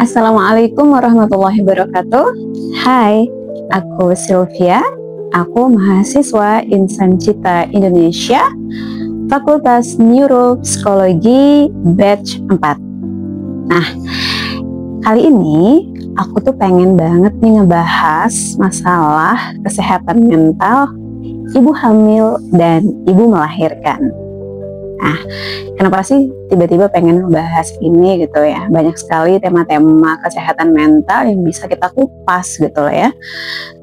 Assalamualaikum warahmatullahi wabarakatuh. Hai, aku Sylvia. Aku mahasiswa Insan Cita Indonesia, Fakultas Neuropsikologi Batch 4. Nah, kali ini aku tuh pengen banget nih ngebahas masalah kesehatan mental ibu hamil dan ibu melahirkan. Nah, kenapa sih tiba-tiba pengen ngebahas ini gitu ya? Banyak sekali tema-tema kesehatan mental yang bisa kita kupas gitu loh ya.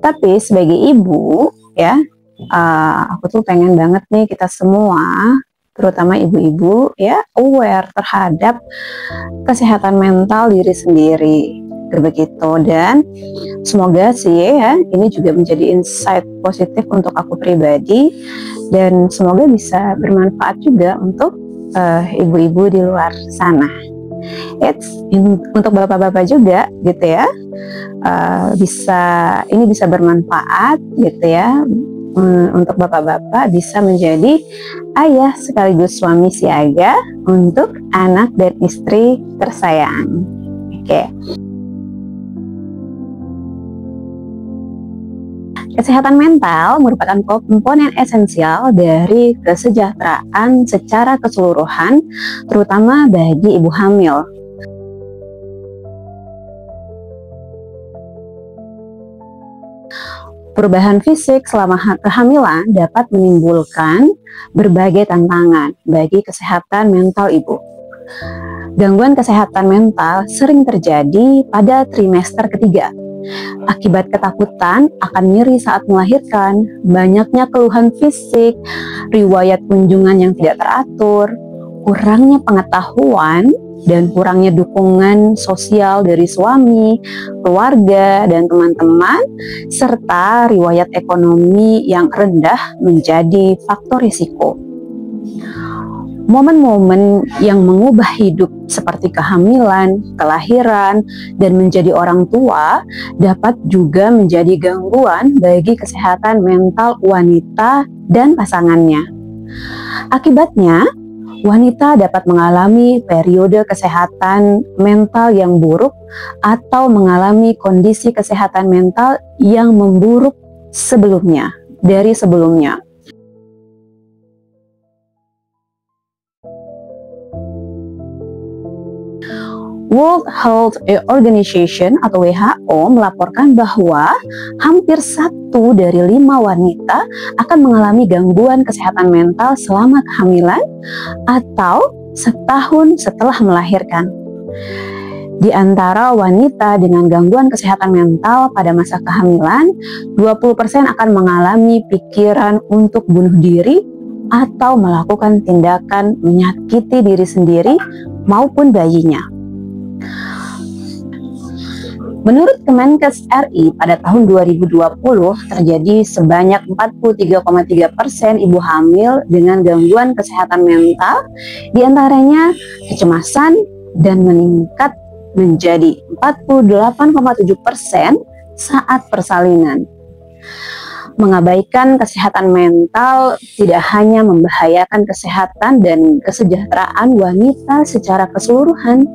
Tapi sebagai ibu ya, aku tuh pengen banget nih kita semua, terutama ibu-ibu ya, aware terhadap kesehatan mental diri sendiri. Begitu, dan semoga sih ya ini juga menjadi insight positif untuk aku pribadi, dan semoga bisa bermanfaat juga untuk ibu-ibu di luar sana. Untuk bapak-bapak juga gitu ya, ini bisa bermanfaat gitu ya. Untuk bapak-bapak bisa menjadi ayah sekaligus suami siaga untuk anak dan istri tersayang. Oke. Kesehatan mental merupakan komponen esensial dari kesejahteraan secara keseluruhan, terutama bagi ibu hamil. Perubahan fisik selama kehamilan dapat menimbulkan berbagai tantangan bagi kesehatan mental ibu. Gangguan kesehatan mental sering terjadi pada trimester ketiga. Akibat ketakutan akan nyeri saat melahirkan, banyaknya keluhan fisik, riwayat kunjungan yang tidak teratur, kurangnya pengetahuan, dan kurangnya dukungan sosial dari suami, keluarga, dan teman-teman, serta riwayat ekonomi yang rendah menjadi faktor risiko. Momen-momen yang mengubah hidup seperti kehamilan, kelahiran, dan menjadi orang tua dapat juga menjadi gangguan bagi kesehatan mental wanita dan pasangannya. Akibatnya, wanita dapat mengalami periode kesehatan mental yang buruk atau mengalami kondisi kesehatan mental yang memburuk dari sebelumnya. World Health Organization atau WHO melaporkan bahwa hampir 1 dari 5 wanita akan mengalami gangguan kesehatan mental selama kehamilan atau setahun setelah melahirkan. Di antara wanita dengan gangguan kesehatan mental pada masa kehamilan, 20% akan mengalami pikiran untuk bunuh diri atau melakukan tindakan menyakiti diri sendiri maupun bayinya. Menurut Kemenkes RI, pada tahun 2020 terjadi sebanyak 43,3% ibu hamil dengan gangguan kesehatan mental, diantaranya kecemasan, dan meningkat menjadi 48,7% saat persalinan. Mengabaikan kesehatan mental tidak hanya membahayakan kesehatan dan kesejahteraan wanita secara keseluruhan,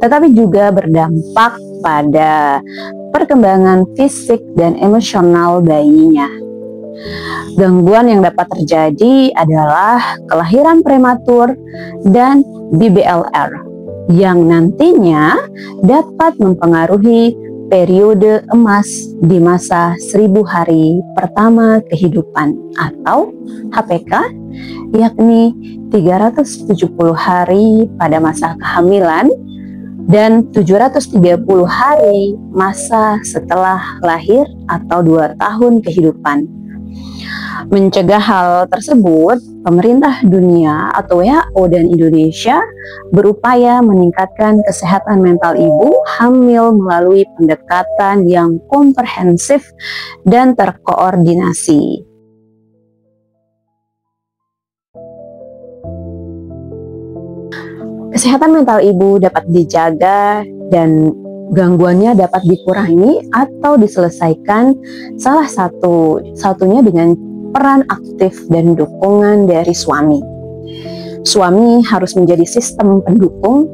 tetapi juga berdampak pada perkembangan fisik dan emosional bayinya. Gangguan yang dapat terjadi adalah kelahiran prematur dan BBLR yang nantinya dapat mempengaruhi periode emas di masa 1000 hari pertama kehidupan atau HPK, yakni 370 hari pada masa kehamilan dan 730 hari masa setelah lahir atau 2 tahun kehidupan. Mencegah hal tersebut, pemerintah dunia atau WHO dan Indonesia berupaya meningkatkan kesehatan mental ibu hamil melalui pendekatan yang komprehensif dan terkoordinasi. Kesehatan mental ibu dapat dijaga dan gangguannya dapat dikurangi atau diselesaikan salah satunya dengan peran aktif dan dukungan dari suami. Suami harus menjadi sistem pendukung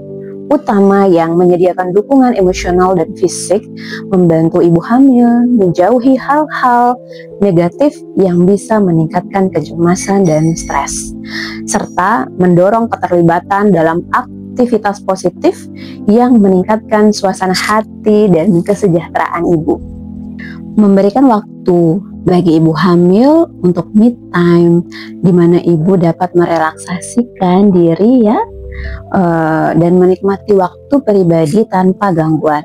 utama yang menyediakan dukungan emosional dan fisik, membantu ibu hamil menjauhi hal-hal negatif yang bisa meningkatkan kecemasan dan stres, serta mendorong keterlibatan dalam aktivitas positif yang meningkatkan suasana hati dan kesejahteraan ibu. Memberikan waktu bagi ibu hamil untuk me time, di mana ibu dapat merelaksasikan diri ya, dan menikmati waktu pribadi tanpa gangguan.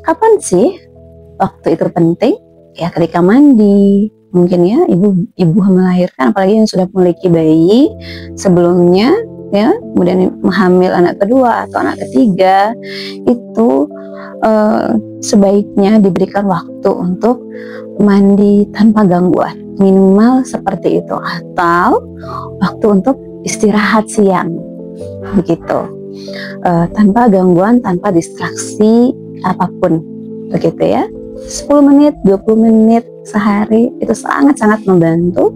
Kapan sih waktu itu penting? Ya ketika mandi, mungkin ya ibu melahirkan, apalagi yang sudah memiliki bayi sebelumnya ya, kemudian hamil anak kedua atau anak ketiga, itu sebaiknya diberikan waktu untuk mandi tanpa gangguan, minimal seperti itu, atau waktu untuk istirahat siang begitu, tanpa gangguan, tanpa distraksi apapun begitu ya. 10 menit, 20 menit sehari itu sangat-sangat membantu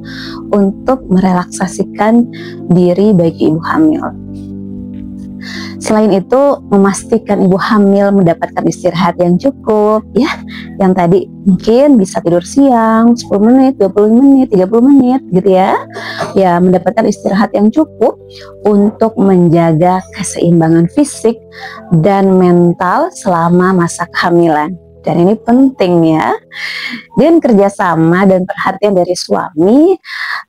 untuk merelaksasikan diri bagi ibu hamil. Selain itu, memastikan ibu hamil mendapatkan istirahat yang cukup ya, yang tadi mungkin bisa tidur siang 10 menit, 20 menit, 30 menit gitu ya. Ya, mendapatkan istirahat yang cukup untuk menjaga keseimbangan fisik dan mental selama masa kehamilan. Dan ini penting ya. Dengan kerjasama dan perhatian dari suami,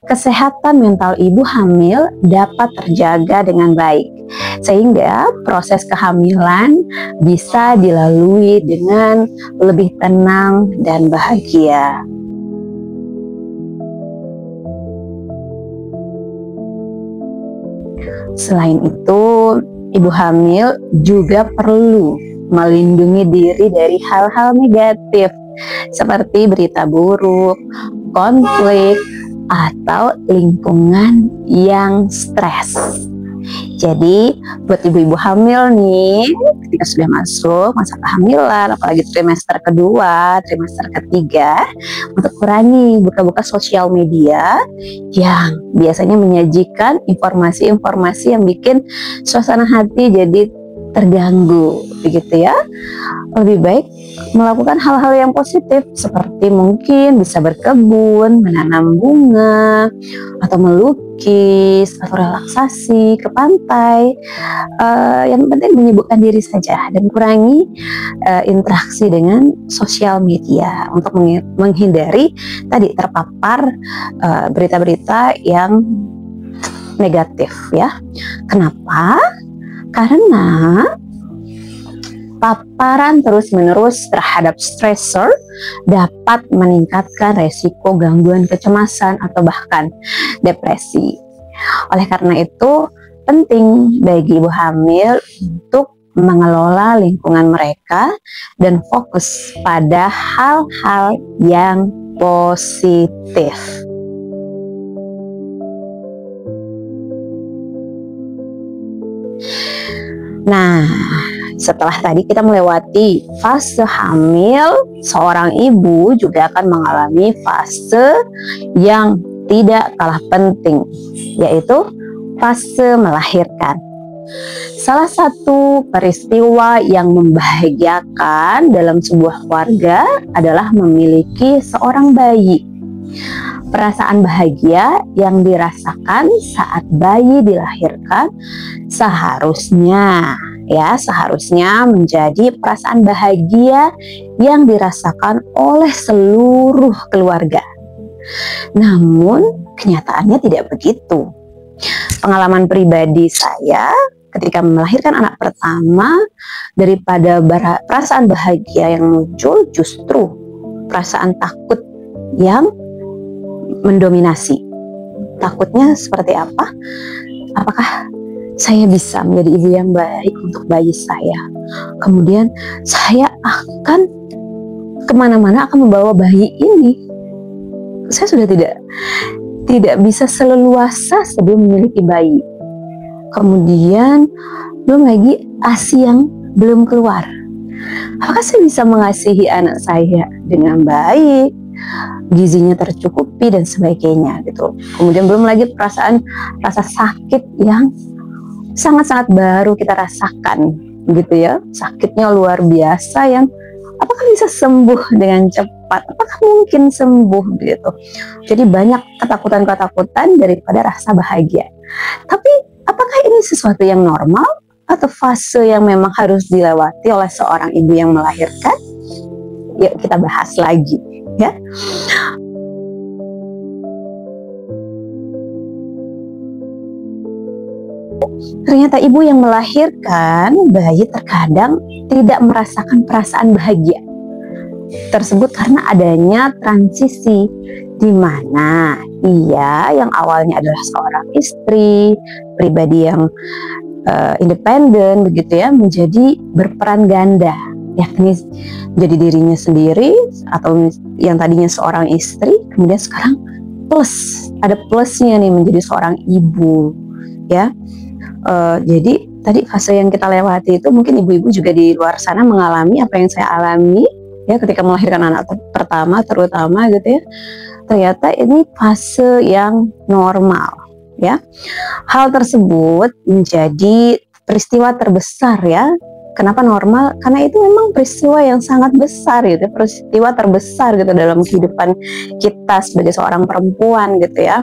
kesehatan mental ibu hamil dapat terjaga dengan baik, sehingga proses kehamilan bisa dilalui dengan lebih tenang dan bahagia. Selain itu, ibu hamil juga perlu melindungi diri dari hal-hal negatif seperti berita buruk, konflik, atau lingkungan yang stres. Jadi buat ibu-ibu hamil nih, ketika sudah masuk masa kehamilan, apalagi trimester kedua, trimester ketiga, untuk kurangi buka-buka sosial media yang biasanya menyajikan informasi-informasi yang bikin suasana hati jadi terganggu begitu ya. Lebih baik melakukan hal-hal yang positif, seperti mungkin bisa berkebun, menanam bunga, atau melukis, atau relaksasi ke pantai. Yang penting menyibukkan diri saja dan kurangi interaksi dengan sosial media untuk menghindari tadi terpapar berita-berita yang negatif ya. Kenapa? Karena paparan terus-menerus terhadap stressor dapat meningkatkan resiko gangguan kecemasan atau bahkan depresi. Oleh karena itu, penting bagi ibu hamil untuk mengelola lingkungan mereka dan fokus pada hal-hal yang positif. Nah, setelah tadi kita melewati fase hamil, seorang ibu juga akan mengalami fase yang tidak kalah penting, yaitu fase melahirkan. Salah satu peristiwa yang membahagiakan dalam sebuah keluarga adalah memiliki seorang bayi. Perasaan bahagia yang dirasakan saat bayi dilahirkan seharusnya menjadi perasaan bahagia yang dirasakan oleh seluruh keluarga. Namun kenyataannya tidak begitu. Pengalaman pribadi saya ketika melahirkan anak pertama, daripada perasaan bahagia yang muncul, justru perasaan takut yang mendominasi. Takutnya seperti apa? Apakah saya bisa menjadi ibu yang baik untuk bayi saya? Kemudian saya akan kemana-mana akan membawa bayi ini. Saya sudah tidak bisa seleluasa sebelum memiliki bayi. Kemudian belum lagi ASI yang belum keluar. Apakah saya bisa mengasihi anak saya dengan baik, gizinya tercukupi dan sebagainya gitu. Kemudian belum lagi rasa sakit yang sangat-sangat baru kita rasakan gitu ya, sakitnya luar biasa yang apakah bisa sembuh dengan cepat, apakah mungkin sembuh gitu. Jadi banyak ketakutan-ketakutan daripada rasa bahagia. Tapi apakah ini sesuatu yang normal atau fase yang memang harus dilewati oleh seorang ibu yang melahirkan? Yuk kita bahas lagi ya. Ternyata ibu yang melahirkan bayi terkadang tidak merasakan perasaan bahagia tersebut karena adanya transisi di mana ia yang awalnya adalah seorang istri, pribadi yang independen begitu ya, menjadi berperan ganda, yakni jadi dirinya sendiri atau yang tadinya seorang istri kemudian sekarang plus, ada plusnya nih menjadi seorang ibu ya. Jadi tadi fase yang kita lewati itu mungkin ibu-ibu juga di luar sana mengalami apa yang saya alami ya ketika melahirkan anak pertama terutama gitu ya. Ternyata ini fase yang normal ya. Hal tersebut menjadi peristiwa terbesar ya. Kenapa normal? Karena itu memang peristiwa yang sangat besar gitu, peristiwa terbesar gitu dalam kehidupan kita sebagai seorang perempuan gitu ya,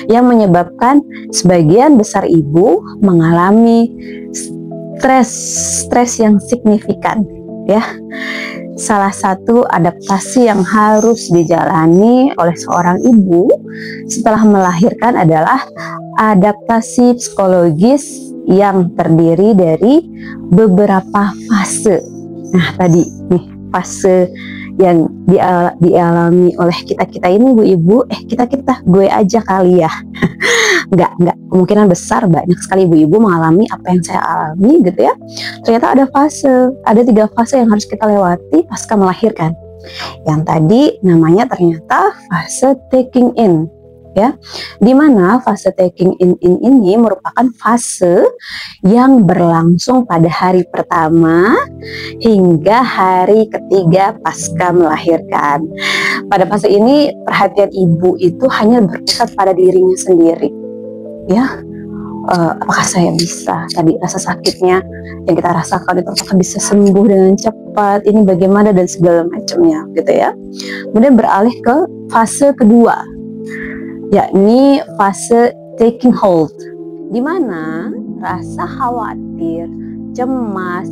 yang menyebabkan sebagian besar ibu mengalami stres yang signifikan ya. Salah satu adaptasi yang harus dijalani oleh seorang ibu setelah melahirkan adalah adaptasi psikologis yang terdiri dari beberapa fase. Nah tadi nih fase yang dialami oleh kita ini ibu-ibu, gue aja kali ya. Enggak, kemungkinan besar banyak sekali ibu-ibu mengalami apa yang saya alami gitu ya. Ternyata ada 3 fase yang harus kita lewati pasca melahirkan. Yang tadi namanya ternyata fase taking in ya, dimana fase taking in ini merupakan fase yang berlangsung pada hari pertama hingga hari ketiga pasca melahirkan. Pada fase ini perhatian ibu itu hanya berpusat pada dirinya sendiri ya. Apakah saya bisa, tadi rasa sakitnya yang kita rasakan itu apakah bisa sembuh dengan cepat, ini bagaimana dan segala macamnya gitu ya. Kemudian beralih ke fase kedua, yakni fase taking hold, di mana rasa khawatir, cemas,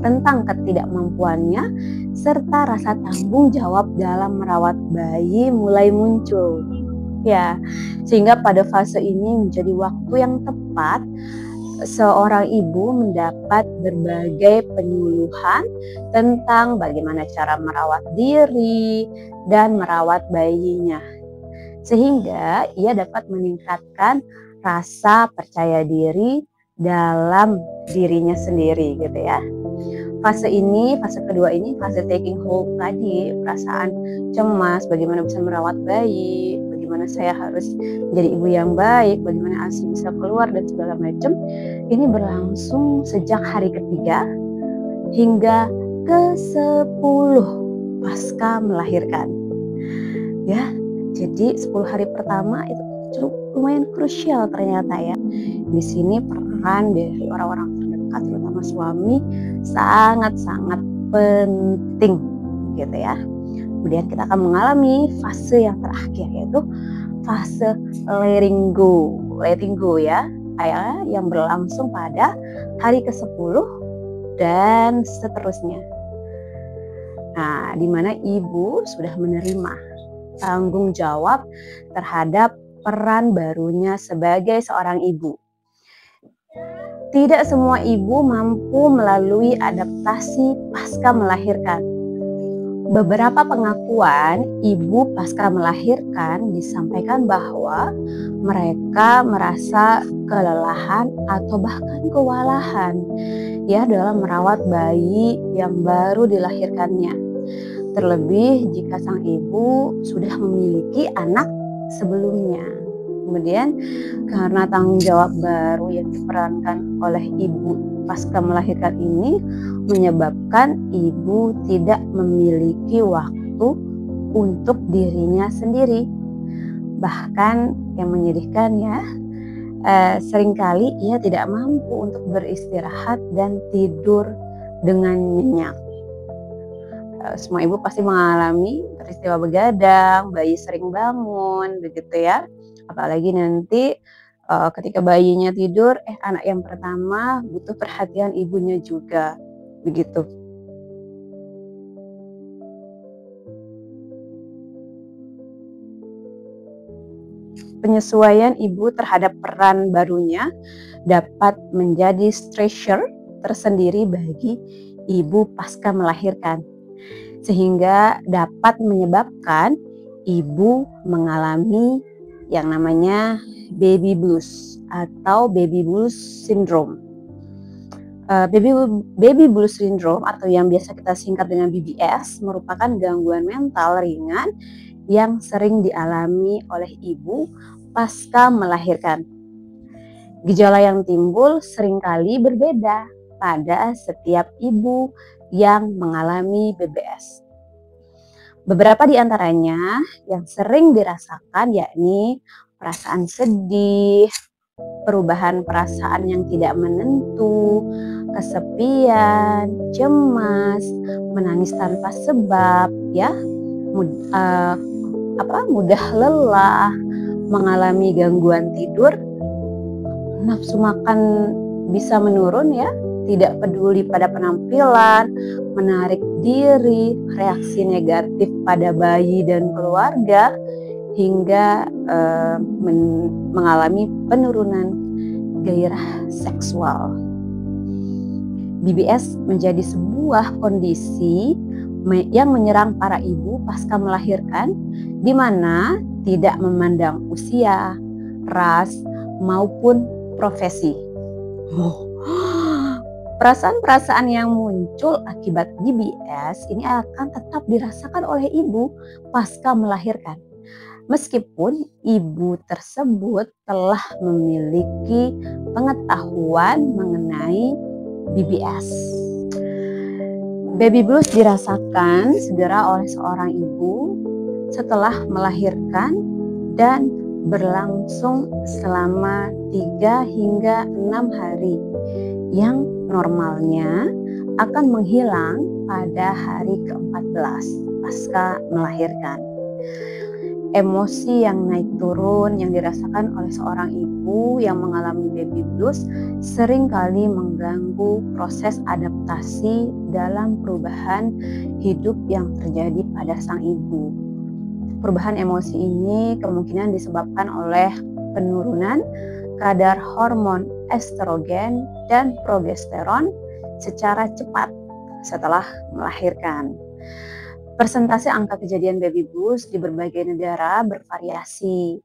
tentang ketidakmampuannya serta rasa tanggung jawab dalam merawat bayi mulai muncul. Ya, sehingga pada fase ini menjadi waktu yang tepat seorang ibu mendapat berbagai penyuluhan tentang bagaimana cara merawat diri dan merawat bayinya, sehingga ia dapat meningkatkan rasa percaya diri dalam dirinya sendiri gitu ya. Fase kedua ini, fase taking hold tadi, perasaan cemas, bagaimana bisa merawat bayi, bagaimana saya harus menjadi ibu yang baik, bagaimana ASI bisa keluar dan segala macam. Ini berlangsung sejak hari ketiga hingga ke-10 pasca melahirkan. Ya, jadi 10 hari pertama itu cukup lumayan krusial ternyata ya. Di sini peran dari orang-orang terdekat terutama suami sangat-sangat penting gitu ya. Kemudian kita akan mengalami fase yang terakhir, yaitu fase letting go ya, yang berlangsung pada hari ke-10 dan seterusnya. Nah, di mana ibu sudah menerima tanggung jawab terhadap peran barunya sebagai seorang ibu. Tidak semua ibu mampu melalui adaptasi pasca melahirkan. Beberapa pengakuan ibu pasca melahirkan disampaikan bahwa mereka merasa kelelahan atau bahkan kewalahan ya dalam merawat bayi yang baru dilahirkannya. Terlebih jika sang ibu sudah memiliki anak sebelumnya. Kemudian karena tanggung jawab baru yang diperankan oleh ibu pasca melahirkan ini menyebabkan ibu tidak memiliki waktu untuk dirinya sendiri. Bahkan yang menyedihkan ya, seringkali ia tidak mampu untuk beristirahat dan tidur dengan nyenyak. Semua ibu pasti mengalami peristiwa begadang, bayi sering bangun, begitu ya. Apalagi nanti ketika bayinya tidur, anak yang pertama butuh perhatian ibunya juga, begitu. Penyesuaian ibu terhadap peran barunya dapat menjadi stressor tersendiri bagi ibu pasca melahirkan, sehingga dapat menyebabkan ibu mengalami yang namanya baby blues atau baby blues syndrome. Baby blues syndrome atau yang biasa kita singkat dengan BBS merupakan gangguan mental ringan yang sering dialami oleh ibu pasca melahirkan. Gejala yang timbul seringkali berbeda pada setiap ibu yang mengalami BBS. Beberapa di antaranya yang sering dirasakan yakni perasaan sedih, perubahan perasaan yang tidak menentu, kesepian, cemas, menangis tanpa sebab, ya, mudah lelah, mengalami gangguan tidur, nafsu makan bisa menurun, ya, tidak peduli pada penampilan, menarik diri, reaksi negatif pada bayi dan keluarga, hingga mengalami penurunan gairah seksual. BBS menjadi sebuah kondisi yang menyerang para ibu pasca melahirkan, di mana tidak memandang usia, ras, maupun profesi. Perasaan-perasaan yang muncul akibat BBS ini akan tetap dirasakan oleh ibu pasca melahirkan, meskipun ibu tersebut telah memiliki pengetahuan mengenai BBS. Baby blues dirasakan segera oleh seorang ibu setelah melahirkan dan berlangsung selama 3 hingga 6 hari, yang normalnya akan menghilang pada hari ke-14 pasca melahirkan. Emosi yang naik turun yang dirasakan oleh seorang ibu yang mengalami baby blues seringkali mengganggu proses adaptasi dalam perubahan hidup yang terjadi pada sang ibu. Perubahan emosi ini kemungkinan disebabkan oleh penurunan kadar hormon estrogen dan progesteron secara cepat setelah melahirkan. Persentase angka kejadian baby blues di berbagai negara bervariasi.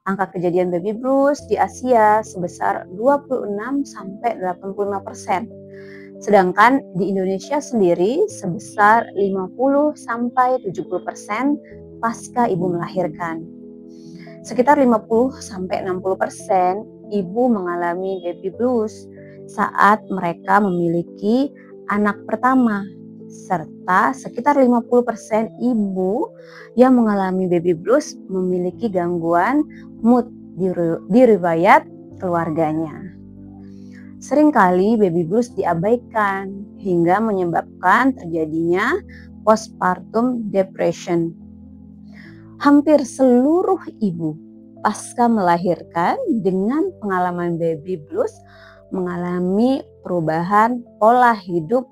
Angka kejadian baby blues di Asia sebesar 26-85%. Sedangkan di Indonesia sendiri sebesar 50-70% pasca ibu melahirkan. Sekitar 50-60% ibu mengalami baby blues saat mereka memiliki anak pertama, serta sekitar 50% ibu yang mengalami baby blues memiliki gangguan mood di riwayat keluarganya. Seringkali baby blues diabaikan hingga menyebabkan terjadinya postpartum depression. Hampir seluruh ibu pasca melahirkan dengan pengalaman baby blues mengalami perubahan pola hidup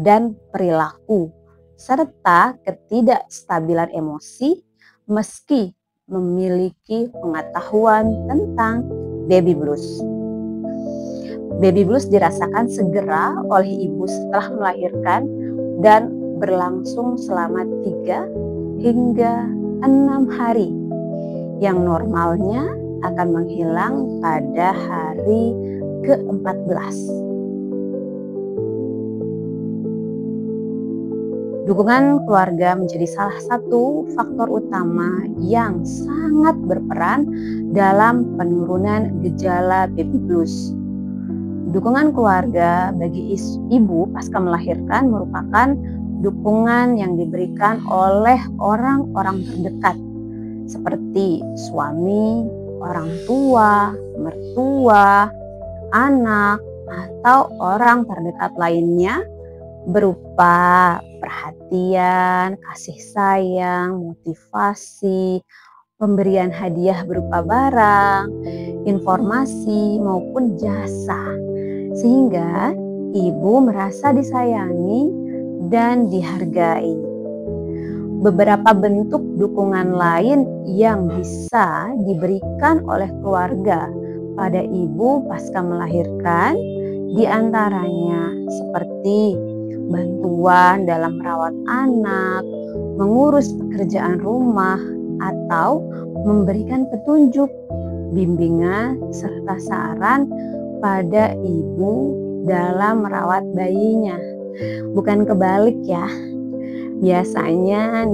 dan perilaku, serta ketidakstabilan emosi meski memiliki pengetahuan tentang baby blues. Baby blues dirasakan segera oleh ibu setelah melahirkan dan berlangsung selama 3 hingga 6 hari, yang normalnya akan menghilang pada hari ke-14. Dukungan keluarga menjadi salah satu faktor utama yang sangat berperan dalam penurunan gejala baby blues. Dukungan keluarga bagi ibu pasca melahirkan merupakan dukungan yang diberikan oleh orang-orang terdekat seperti suami, orang tua, mertua, anak, atau orang terdekat lainnya berupa perhatian, kasih sayang, motivasi, pemberian hadiah berupa barang, informasi, maupun jasa, sehingga ibu merasa disayangi dan dihargai. Beberapa bentuk dukungan lain yang bisa diberikan oleh keluarga pada ibu pasca melahirkan diantaranya seperti bantuan dalam merawat anak, mengurus pekerjaan rumah, atau memberikan petunjuk, bimbingan, serta saran pada ibu dalam merawat bayinya. Bukan kebalik ya. Biasanya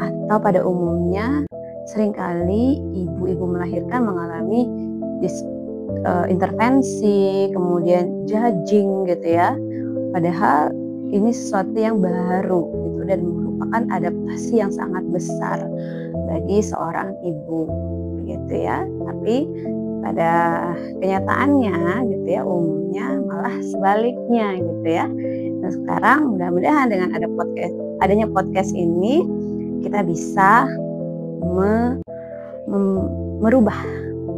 atau pada umumnya seringkali ibu-ibu melahirkan mengalami intervensi, kemudian judging gitu ya. Padahal ini sesuatu yang baru gitu dan merupakan adaptasi yang sangat besar bagi seorang ibu gitu ya. Tapi pada kenyataannya gitu ya, umumnya malah sebaliknya gitu ya. Dan sekarang mudah-mudahan dengan adanya podcast ini kita bisa merubah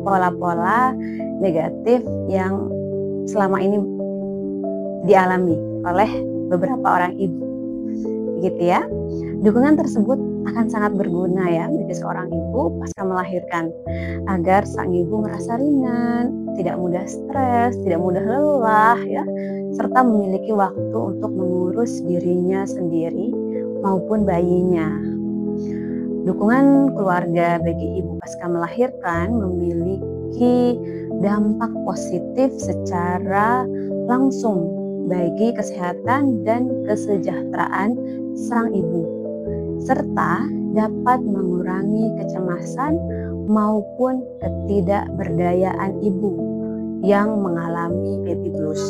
pola-pola negatif yang selama ini dialami oleh beberapa orang ibu, gitu ya. Dukungan tersebut akan sangat berguna ya bagi seorang ibu pasca melahirkan, agar sang ibu merasa ringan, tidak mudah stres, tidak mudah lelah ya, serta memiliki waktu untuk mengurus dirinya sendiri maupun bayinya. Dukungan keluarga bagi ibu pasca melahirkan memiliki dampak positif secara langsung bagi kesehatan dan kesejahteraan sang ibu, serta dapat mengurangi kecemasan maupun ketidakberdayaan ibu yang mengalami baby blues.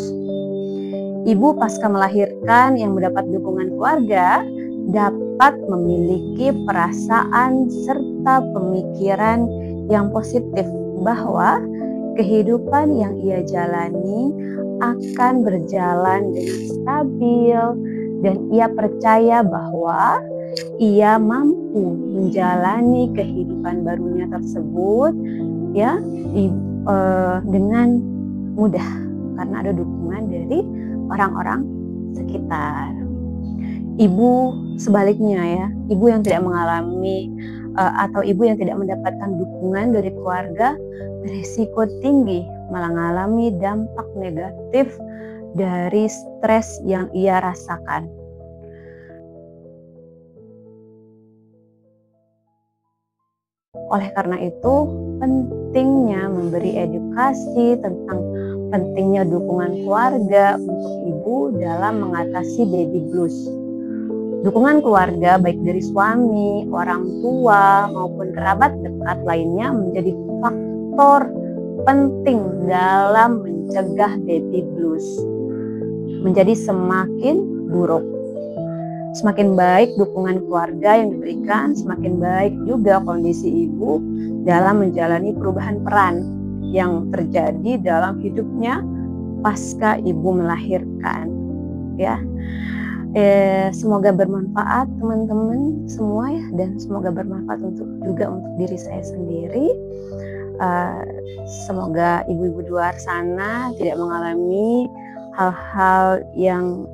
Ibu pasca melahirkan yang mendapat dukungan keluarga dapat memiliki perasaan serta pemikiran yang positif bahwa kehidupan yang ia jalani akan berjalan dengan stabil dan ia percaya bahwa ia mampu menjalani kehidupan barunya tersebut ya dengan mudah karena ada dukungan dari orang-orang sekitar. Ibu sebaliknya ya, ibu yang tidak mengalami atau ibu yang tidak mendapatkan dukungan dari keluarga berisiko tinggi malah mengalami dampak negatif dari stres yang ia rasakan. Oleh karena itu, pentingnya memberi edukasi tentang pentingnya dukungan keluarga untuk ibu dalam mengatasi baby blues. Dukungan keluarga baik dari suami, orang tua, maupun kerabat dekat lainnya menjadi faktor penting dalam mencegah baby blues menjadi semakin buruk. Semakin baik dukungan keluarga yang diberikan, semakin baik juga kondisi ibu dalam menjalani perubahan peran yang terjadi dalam hidupnya pasca ibu melahirkan. Ya, semoga bermanfaat teman-teman semua ya, dan semoga bermanfaat juga untuk diri saya sendiri. Semoga ibu-ibu di luar sana tidak mengalami hal-hal yang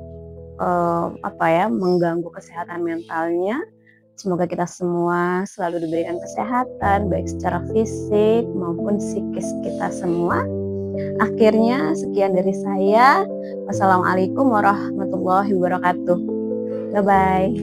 mengganggu kesehatan mentalnya. Semoga kita semua selalu diberikan kesehatan baik secara fisik maupun psikis kita semua. Akhirnya sekian dari saya. Wassalamualaikum warahmatullahi wabarakatuh. Bye bye.